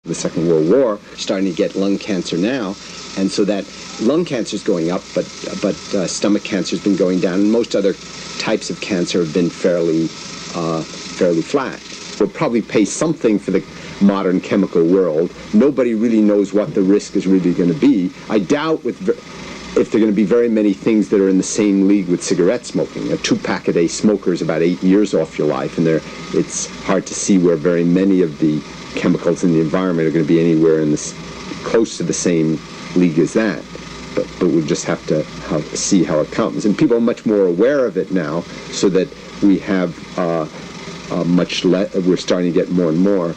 the Second World War, starting to get lung cancer now, and so that lung cancer is going up, but stomach cancer has been going down, and most other types of cancer have been fairly flat. We'll probably pay something for the modern chemical world. Nobody really knows what the risk is really going to be. I doubt if there are going to be very many things that are in the same league with cigarette smoking. A 2-pack-a-day smoker is about 8 years off your life, and it's hard to see where very many of the chemicals in the environment are going to be anywhere in this close to the same league as that. But we'll just have to see how it comes. And people are much more aware of it now, so that we have we're starting to get more and more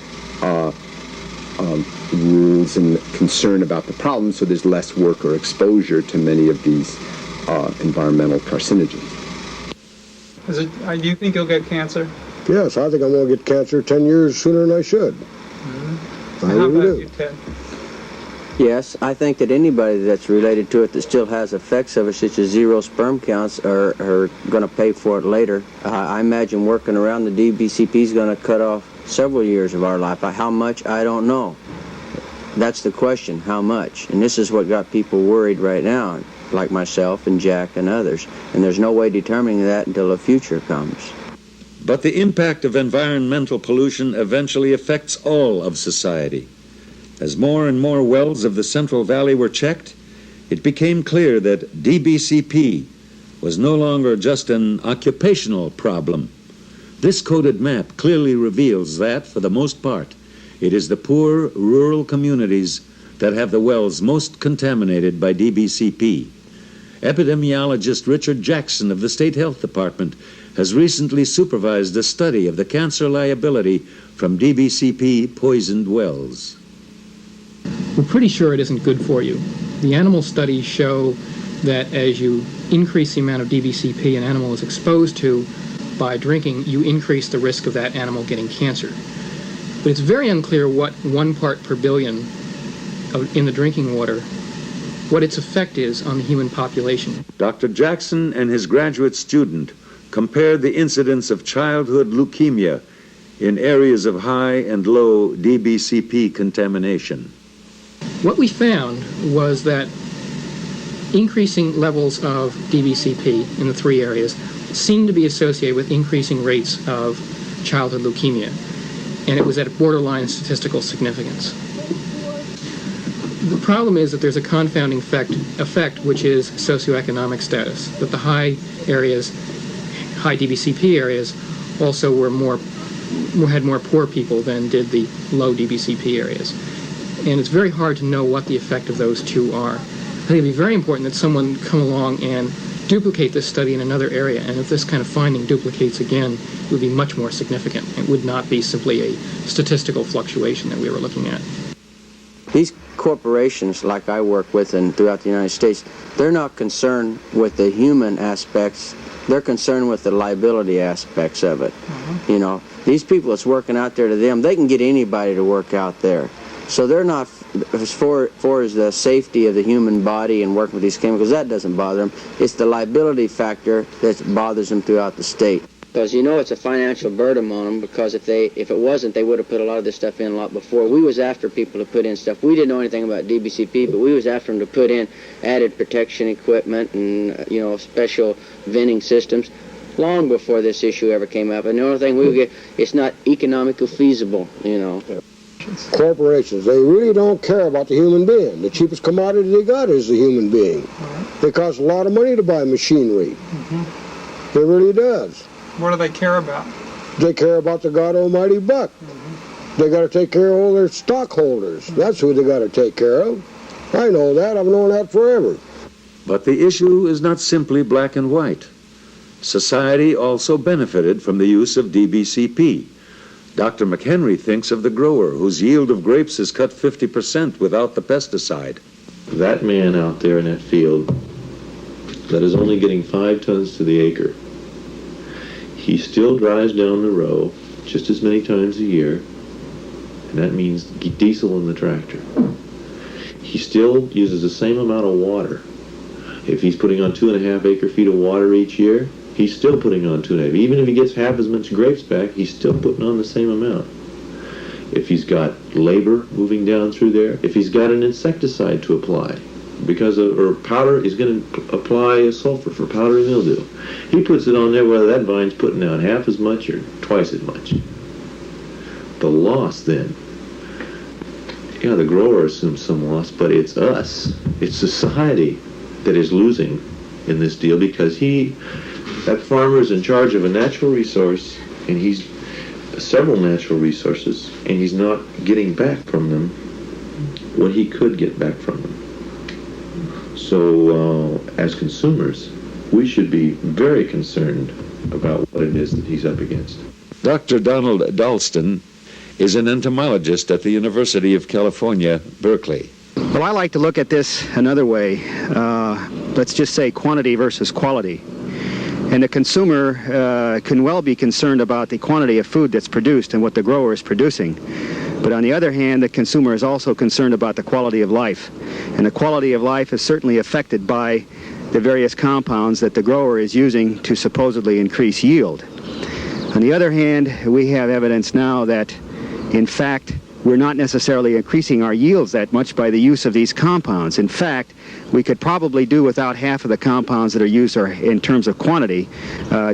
rules and concern about the problem, so there's less work or exposure to many of these environmental carcinogens. Do you think you'll get cancer? Yes, I think I'm going to get cancer 10 years sooner than I should. Mm-hmm. How about you, Ted? Yes, I think that anybody that's related to it that still has effects of it, such as zero sperm counts, are going to pay for it later. I imagine working around the DBCP is going to cut off several years of our life. How much, I don't know. That's the question, how much? And this is what got people worried right now, like myself and Jack and others. And there's no way determining that until the future comes. But the impact of environmental pollution eventually affects all of society. As more and more wells of the Central Valley were checked, it became clear that DBCP was no longer just an occupational problem. This coded map clearly reveals that, for the most part, it is the poor rural communities that have the wells most contaminated by DBCP. Epidemiologist Richard Jackson of the State Health Department has recently supervised a study of the cancer liability from DBCP poisoned wells. We're pretty sure it isn't good for you. The animal studies show that as you increase the amount of DBCP an animal is exposed to by drinking, you increase the risk of that animal getting cancer. But it's very unclear what 1 part per billion in the drinking water, what its effect is on the human population. Dr. Jackson and his graduate student compared the incidence of childhood leukemia in areas of high and low DBCP contamination. What we found was that increasing levels of DBCP in the 3 areas seemed to be associated with increasing rates of childhood leukemia, and it was at borderline statistical significance. The problem is that there's a confounding effect which is socioeconomic status, that the high DBCP areas also had more poor people than did the low DBCP areas. And it's very hard to know what the effect of those two are. I think it'd be very important that someone come along and duplicate this study in another area, and if this kind of finding duplicates again, it would be much more significant. It would not be simply a statistical fluctuation that we were looking at. These corporations, like I work with and throughout the United States, they're not concerned with the human aspects. They're concerned with the liability aspects of it. Mm-hmm. You know, these people that's working out there, to them, they can get anybody to work out there. So they're not, as far as the safety of the human body and working with these chemicals, that doesn't bother them. It's the liability factor that bothers them throughout the state. Because you know it's a financial burden on them, because if it wasn't, they would have put a lot of this stuff in a lot before. We was after people to put in stuff. We didn't know anything about DBCP, but we was after them to put in added protection equipment and, special venting systems long before this issue ever came up. And the only thing we would get, it's not economically feasible, Corporations, they really don't care about the human being. The cheapest commodity they got is the human being. It costs a lot of money to buy machinery. Mm-hmm. It really does. What do they care about? They care about the God Almighty buck. Mm-hmm. They got to take care of all their stockholders. Mm-hmm. That's who they got to take care of. I know that. I've known that forever. But the issue is not simply black and white. Society also benefited from the use of DBCP. Dr. McHenry thinks of the grower whose yield of grapes is cut 50% without the pesticide. That man out there in that field that is only getting 5 tons to the acre, he still drives down the row just as many times a year, and that means diesel in the tractor. He still uses the same amount of water. If he's putting on 2.5 acre-feet of water each year, he's still putting on 2.5. Even if he gets half as much grapes back, he's still putting on the same amount. if he's got labor moving down through there, if he's got an insecticide to apply, or powder, he's going to apply sulfur for powdery mildew. He puts it on there, whether that vine's putting out half as much or twice as much. The loss then, yeah, the grower assumes some loss, but it's us, it's society that is losing in this deal, because that farmer is in charge of a natural resource, and he's several natural resources, and he's not getting back from them what he could get back from them. So as consumers, we should be very concerned about what it is that he's up against. Dr. Donald Dalston is an entomologist at the University of California, Berkeley. Well, I like to look at this another way. Let's just say quantity versus quality. And the consumer can well be concerned about the quantity of food that's produced and what the grower is producing. But on the other hand, the consumer is also concerned about the quality of life. And the quality of life is certainly affected by the various compounds that the grower is using to supposedly increase yield. On the other hand, we have evidence now that, in fact, we're not necessarily increasing our yields that much by the use of these compounds. In fact, we could probably do without half of the compounds that are used, or in terms of quantity,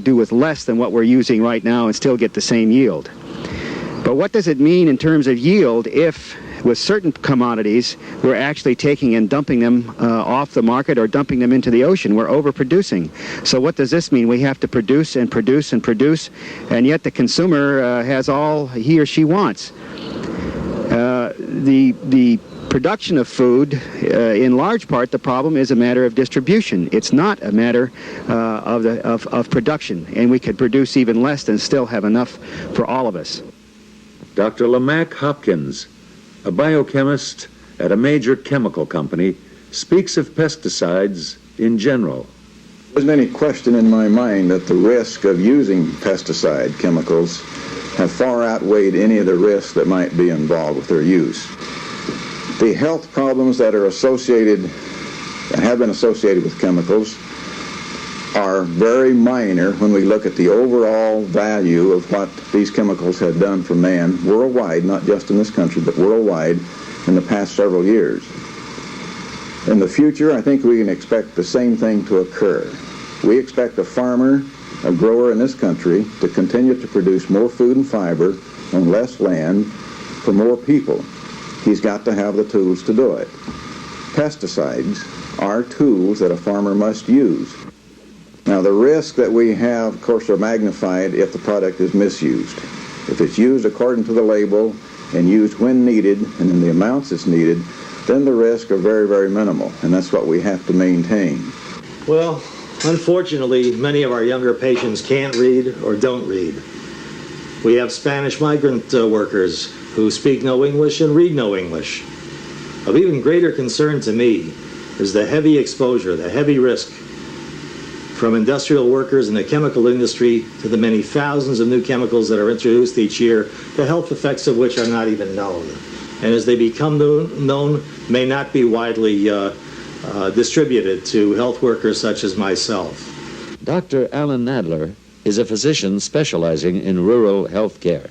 do with less than what we're using right now and still get the same yield. But what does it mean in terms of yield if, with certain commodities, we're actually taking and dumping them off the market or dumping them into the ocean? We're overproducing. So what does this mean? We have to produce and produce and produce, and yet the consumer has all he or she wants. The production of food, in large part, the problem is a matter of distribution. It's not a matter of production, and we could produce even less and still have enough for all of us. Dr. Lamack Hopkins, a biochemist at a major chemical company, speaks of pesticides in general. There isn't any question in my mind that the risk of using pesticide chemicals have far outweighed any of the risks that might be involved with their use. The health problems that are associated and have been associated with chemicals are very minor when we look at the overall value of what these chemicals have done for man worldwide, not just in this country, but worldwide in the past several years. In the future, I think we can expect the same thing to occur. We expect a farmer, a grower in this country, to continue to produce more food and fiber on less land for more people. He's got to have the tools to do it. Pesticides are tools that a farmer must use. Now, the risks that we have, of course, are magnified if the product is misused. If it's used according to the label and used when needed and in the amounts it's needed, then the risks are very, very minimal, and that's what we have to maintain. Well, unfortunately, many of our younger patients can't read or don't read. We have Spanish migrant workers who speak no English and read no English. Of even greater concern to me is the heavy exposure, the heavy risk from industrial workers in the chemical industry to the many thousands of new chemicals that are introduced each year, the health effects of which are not even known. And as they become known, may not be widely distributed to health workers such as myself. Dr. Alan Nadler is a physician specializing in rural health care.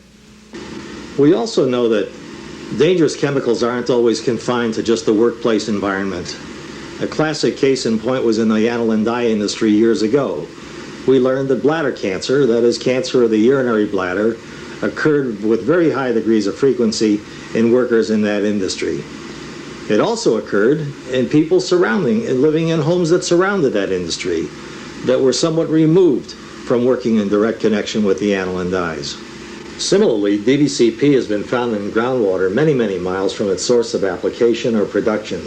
We also know that dangerous chemicals aren't always confined to just the workplace environment. A classic case in point was in the aniline dye industry years ago. We learned that bladder cancer, that is cancer of the urinary bladder, occurred with very high degrees of frequency in workers in that industry. It also occurred in people living in homes that surrounded that industry, that were somewhat removed from working in direct connection with the aniline dyes. Similarly, DBCP has been found in groundwater many, many miles from its source of application or production,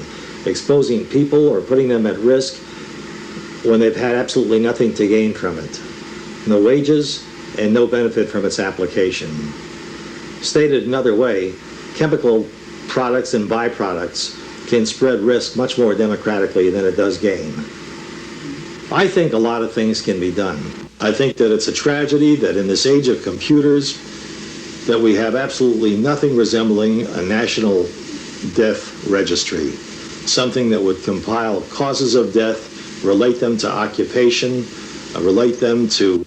exposing people or putting them at risk when they've had absolutely nothing to gain from it. No wages and no benefit from its application. Stated another way, chemical products and byproducts can spread risk much more democratically than it does gain. I think a lot of things can be done. I think that it's a tragedy that in this age of computers that we have absolutely nothing resembling a national death registry, something that would compile causes of death, relate them to occupation, relate them to